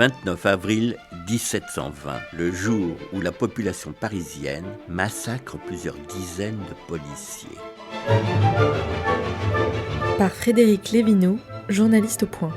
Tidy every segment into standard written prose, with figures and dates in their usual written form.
29 avril 1720, le jour où la population parisienne massacre plusieurs dizaines de policiers. Par Frédéric Lévineau, journaliste au Point.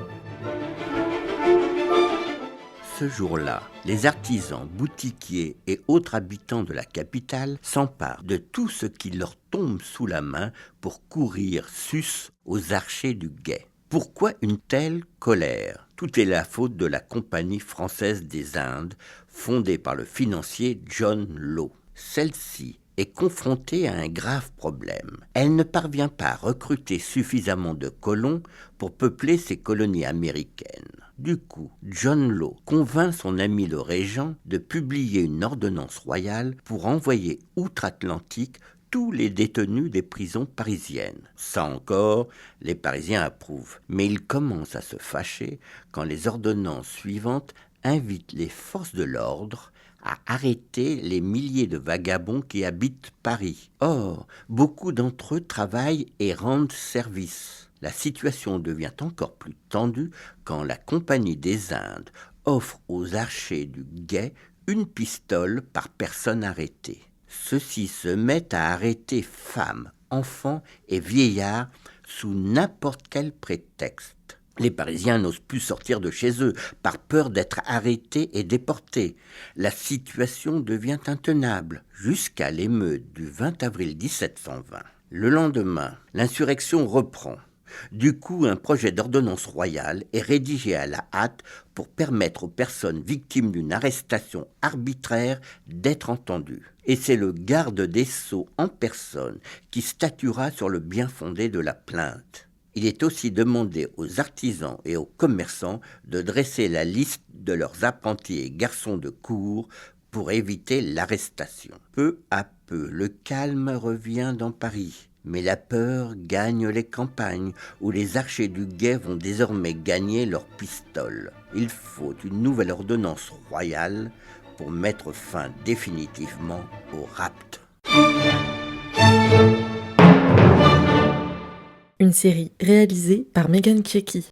Ce jour-là, les artisans, boutiquiers et autres habitants de la capitale s'emparent de tout ce qui leur tombe sous la main pour courir sus aux archers du guet. Pourquoi une telle colère ? Tout est la faute de la Compagnie française des Indes, fondée par le financier John Law. Celle-ci est confrontée à un grave problème. Elle ne parvient pas à recruter suffisamment de colons pour peupler ses colonies américaines. Du coup, John Law convainc son ami le régent de publier une ordonnance royale pour envoyer outre-Atlantique tous les détenus des prisons parisiennes. Ça encore, les Parisiens approuvent. Mais ils commencent à se fâcher quand les ordonnances suivantes invitent les forces de l'ordre à arrêter les milliers de vagabonds qui habitent Paris. Or, beaucoup d'entre eux travaillent et rendent service. La situation devient encore plus tendue quand la Compagnie des Indes offre aux archers du guet une pistole par personne arrêtée. Ceux-ci se mettent à arrêter femmes, enfants et vieillards sous n'importe quel prétexte. Les Parisiens n'osent plus sortir de chez eux par peur d'être arrêtés et déportés. La situation devient intenable jusqu'à l'émeute du 20 avril 1720. Le lendemain, l'insurrection reprend. Du coup, un projet d'ordonnance royale est rédigé à la hâte pour permettre aux personnes victimes d'une arrestation arbitraire d'être entendues. Et c'est le garde des Sceaux en personne qui statuera sur le bien-fondé de la plainte. Il est aussi demandé aux artisans et aux commerçants de dresser la liste de leurs apprentis et garçons de cour pour éviter l'arrestation. Peu à peu, le calme revient dans Paris. Mais la peur gagne les campagnes, où les archers du guet vont désormais gagner leurs pistoles. Il faut une nouvelle ordonnance royale pour mettre fin définitivement au rapt. Une série réalisée par Megan Kieki.